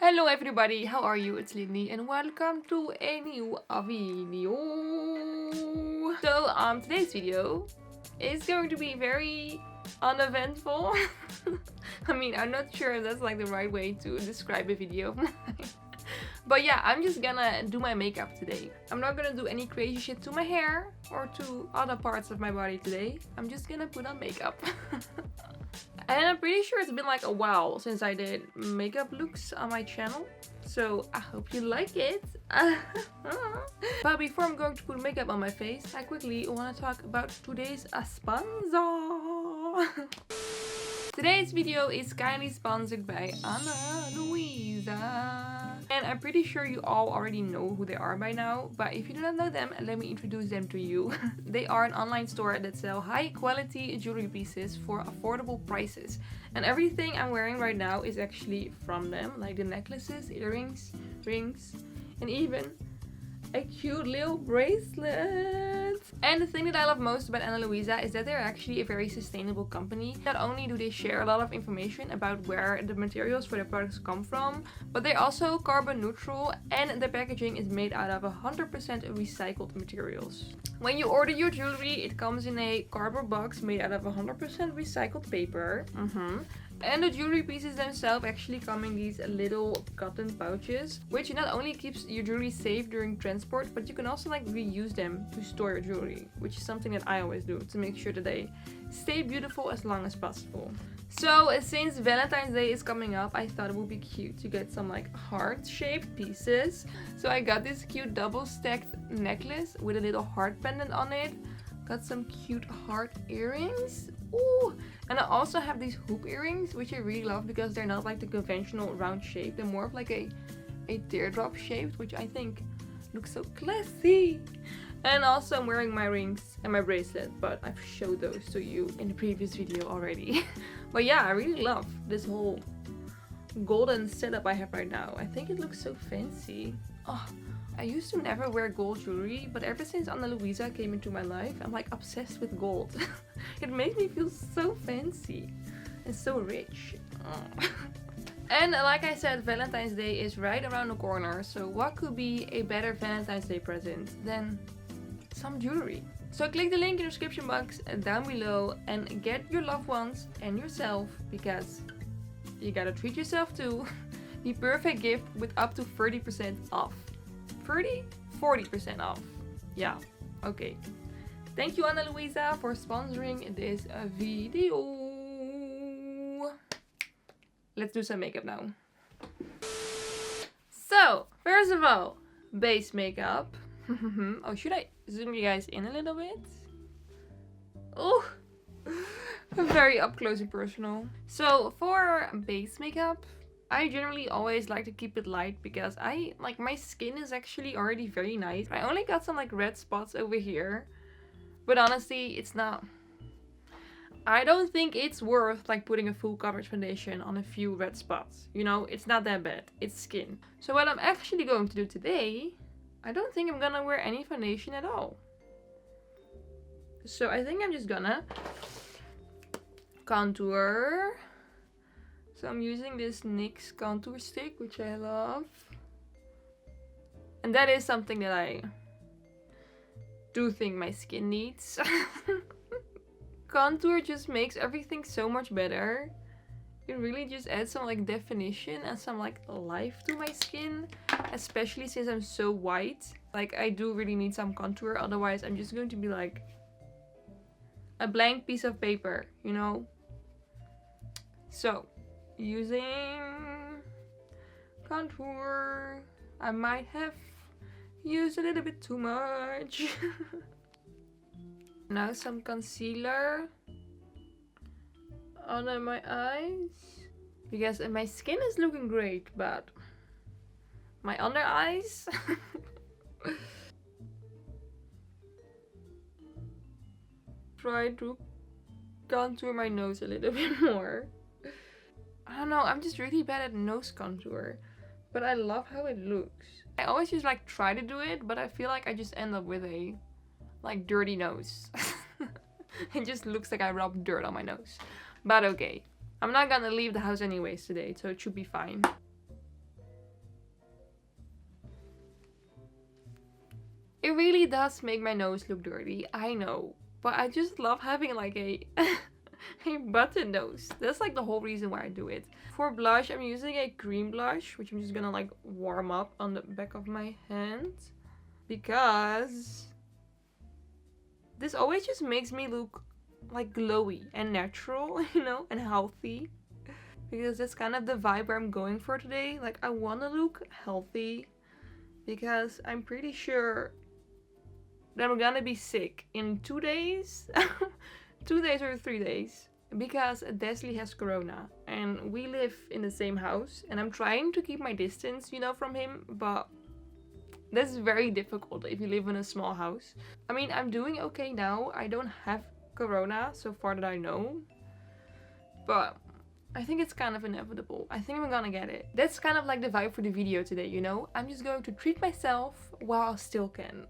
Hello everybody, how are you? It's Lindy and welcome to a new video. So today's video is going to be very uneventful. I mean, I'm not sure if that's like the right way to describe a video of mine. But yeah, I'm just gonna do my makeup today. I'm not gonna do any crazy shit to my hair or to other parts of my body today. I'm just gonna put on makeup. And I'm pretty sure it's been like a while since I did makeup looks on my channel. So I hope you like it. But before I'm going to put makeup on my face, I quickly want to talk about today's sponsor. Today's video is kindly sponsored by Ana Luisa. And I'm pretty sure you all already know who they are by now, but if you do not know them, let me introduce them to you. They are an online store that sell high quality jewelry pieces for affordable prices. And everything I'm wearing right now is actually from them, like the necklaces, earrings, rings, and even a cute little bracelet. And the thing that I love most about Ana Luisa is that they're actually a very sustainable company. Not only do they share a lot of information about where the materials for their products come from, but they're also carbon neutral and the packaging is made out of 100% recycled materials. When you order your jewelry, it comes in a cardboard box made out of 100% recycled paper. And the jewelry pieces themselves actually come in these little cotton pouches, which not only keeps your jewelry safe during transport, but you can also like reuse them to store your jewelry, which is something that I always do to make sure that they stay beautiful as long as possible. So since Valentine's Day is coming up, I thought it would be cute to get some like heart-shaped pieces. So I got this cute double-stacked necklace with a little heart pendant on it. Got some cute heart earrings. Ooh! And I also have these hoop earrings, which I really love because they're not like the conventional round shape. They're more of like a teardrop shaped, which I think looks so classy. And also I'm wearing my rings and my bracelet, but I've showed those to you in the previous video already. But yeah, I really love this whole golden setup I have right now. I think it looks so fancy. Oh, I used to never wear gold jewelry, but ever since Ana Luisa came into my life, I'm like obsessed with gold. It makes me feel so fancy and so rich. And like I said, Valentine's Day is right around the corner, so what could be a better Valentine's Day present than some jewelry? So click the link in the description box down below and get your loved ones and yourself, because you gotta treat yourself too, the perfect gift with up to 30% off. 40% off. Yeah, okay. Thank you, Ana Luisa, for sponsoring this video. Let's do some makeup now. So, first of all, base makeup. Oh, should I zoom you guys in a little bit? Oh, very up close and personal. So, for base makeup, I generally always like to keep it light because my skin is actually already very nice. I only got some like red spots over here, but honestly, it's not. I don't think it's worth like putting a full coverage foundation on a few red spots. You know, it's not that bad. It's skin. So what I'm actually going to do today, I don't think I'm gonna wear any foundation at all. So I think I'm just gonna contour. So I'm using this NYX contour stick, which I love. And that is something that I do think my skin needs. Contour just makes everything so much better. It really just adds some like definition and some like life to my skin. Especially since I'm so white. Like I do really need some contour, otherwise I'm just going to be like a blank piece of paper, you know? So using contour, I might have used a little bit too much. Now some concealer under my eyes, because my skin is looking great, but my under eyes. Try to contour my nose a little bit more. I don't know, I'm just really bad at nose contour, but I love how it looks. I always just like try to do it, but I feel like I just end up with a like dirty nose. It just looks like I rubbed dirt on my nose. But okay, I'm not gonna leave the house anyways today, so it should be fine. It really does make my nose look dirty, I know. But I just love having like a button nose. That's like the whole reason why I do it. For blush, I'm using a cream blush, which I'm just gonna like warm up on the back of my hand. Because this always just makes me look like glowy and natural, you know, and healthy. Because that's kind of the vibe where I'm going for today. Like, I want to look healthy because I'm pretty sure that I'm gonna be sick in 2 days. 2 days or 3 days. Because Desley has corona and we live in the same house. And I'm trying to keep my distance, you know, from him. But that's very difficult if you live in a small house. I mean, I'm doing okay now. I don't have corona so far that I know. But I think it's kind of inevitable. I think I'm gonna get it. That's kind of like the vibe for the video today, you know? I'm just going to treat myself while I still can.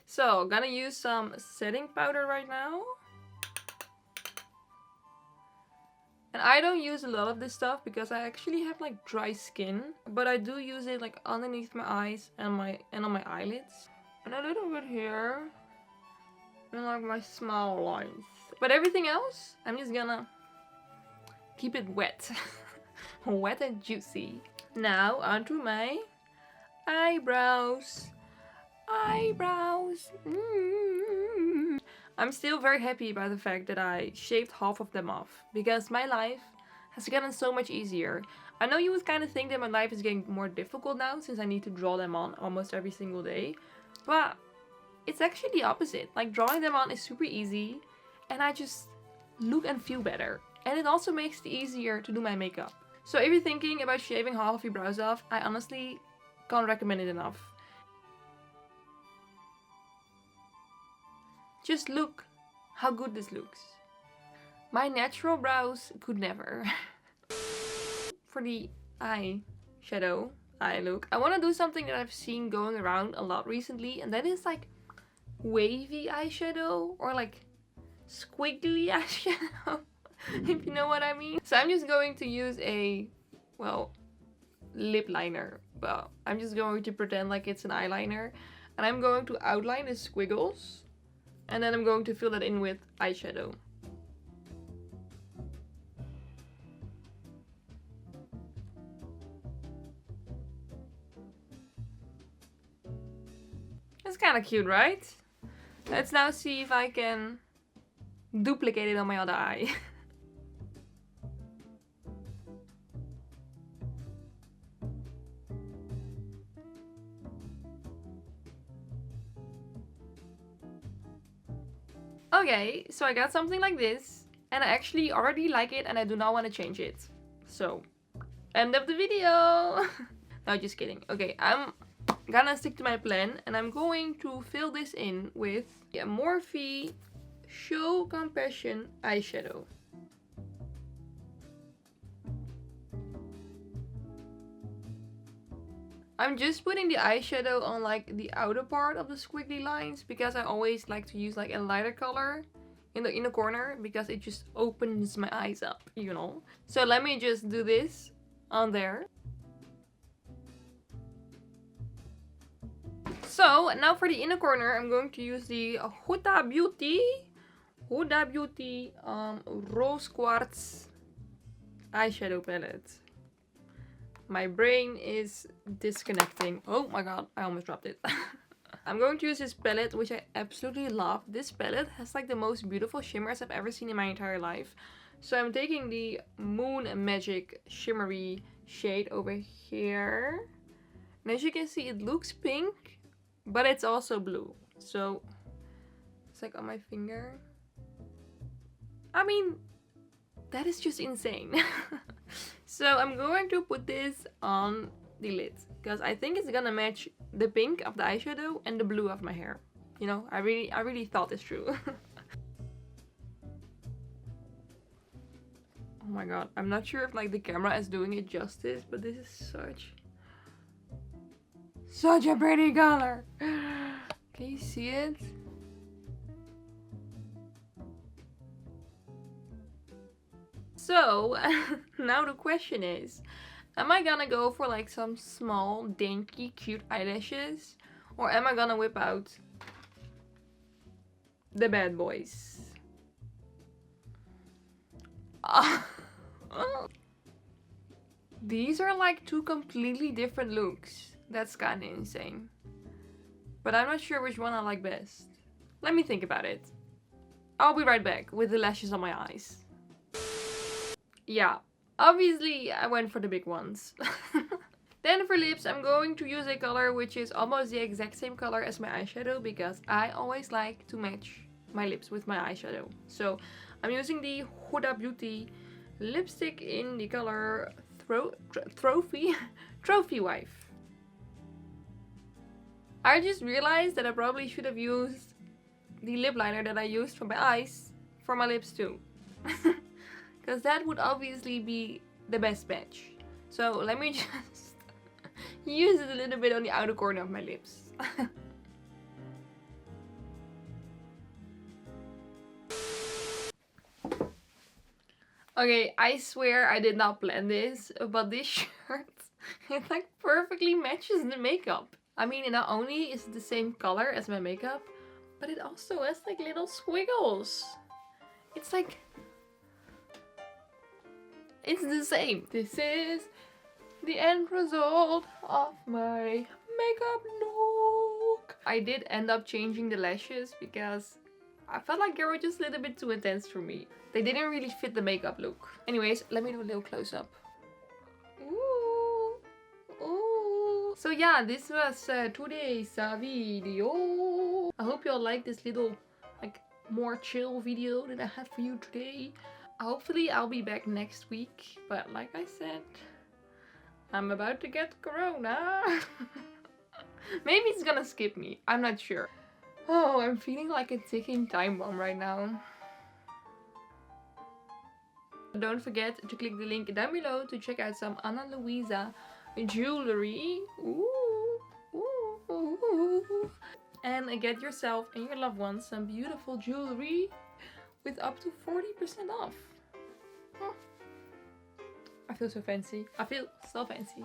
So, gonna use some setting powder right now. And I don't use a lot of this stuff because I actually have like dry skin. But I do use it like underneath my eyes and on my eyelids. And a little bit here. And like my smile lines. But everything else, I'm just gonna keep it wet. Wet and juicy. Now onto my eyebrows. Eyebrows. I'm still very happy about the fact that I shaved half of them off. Because my life has gotten so much easier. I know you would kind of think that my life is getting more difficult now since I need to draw them on almost every single day. But it's actually the opposite. Like, drawing them on is super easy. And I just look and feel better. And it also makes it easier to do my makeup. So if you're thinking about shaving half of your brows off, I honestly can't recommend it enough. Just look how good this looks. My natural brows could never. For the eye look, I want to do something that I've seen going around a lot recently. And that is like wavy eyeshadow or like squiggly eyeshadow. If you know what I mean. So I'm just going to use a, well, lip liner. But I'm just going to pretend like it's an eyeliner. And I'm going to outline the squiggles. And then I'm going to fill that in with eyeshadow. It's kind of cute, right? Let's now see if I can duplicate it on my other eye. Okay, so I got something like this, and I actually already like it and I do not want to change it. So, end of the video! No, just kidding. Okay, I'm gonna stick to my plan and I'm going to fill this in with the Morphe Show Compassion eyeshadow. I'm just putting the eyeshadow on like the outer part of the squiggly lines because I always like to use like a lighter color in the inner corner because it just opens my eyes up, you know. So let me just do this on there. So now for the inner corner, I'm going to use the Huda Beauty Rose Quartz eyeshadow palette. My brain is disconnecting. Oh my god, I almost dropped it. I'm going to use this palette, which I absolutely love. This palette has like the most beautiful shimmers I've ever seen in my entire life. So I'm taking the Moon Magic shimmery shade over here. And as you can see, it looks pink, but it's also blue. So it's like on my finger. I mean, that is just insane. So I'm going to put this on the lid because I think it's gonna match the pink of the eyeshadow and the blue of my hair. You know, I really thought this through. Oh my god, I'm not sure if like the camera is doing it justice, but this is such a pretty color. Can you see it? So, now the question is, am I gonna go for like some small, dainty, cute eyelashes? Or am I gonna whip out the bad boys? These are like two completely different looks. That's kind of insane. But I'm not sure which one I like best. Let me think about it. I'll be right back with the lashes on my eyes. Yeah, obviously I went for the big ones. Then for lips, I'm going to use a color which is almost the exact same color as my eyeshadow, because I always like to match my lips with my eyeshadow. So I'm using the Huda Beauty lipstick in the color Trophy Wife. I just realized that I probably should have used the lip liner that I used for my eyes for my lips too. Because that would obviously be the best match. So let me just use it a little bit on the outer corner of my lips. Okay, I swear I did not plan this, but this shirt, it like perfectly matches the makeup. I mean, not only is it the same color as my makeup, but it also has like little squiggles. It's like, it's the same. This is the end result of my makeup look. I did end up changing the lashes because I felt like they were just a little bit too intense for me. They didn't really fit the makeup look. Anyways, let me do a little close-up. Ooh, ooh. So yeah, this was today's video. I hope you all like this little, like, more chill video that I had for you today. Hopefully I'll be back next week, but like I said, I'm about to get corona. Maybe it's gonna skip me, I'm not sure. Oh, I'm feeling like a ticking time bomb right now. Don't forget to click the link down below to check out some Ana Luisa jewelry. Ooh, ooh, ooh, ooh. And get yourself and your loved ones some beautiful jewelry with up to 40% off. Oh, I feel so fancy. I feel so fancy.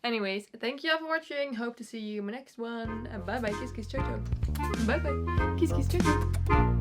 Anyways, thank you all for watching. Hope to see you in my next one. And bye bye. Kiss kiss chow chow. Bye bye. Kiss kiss chow chow.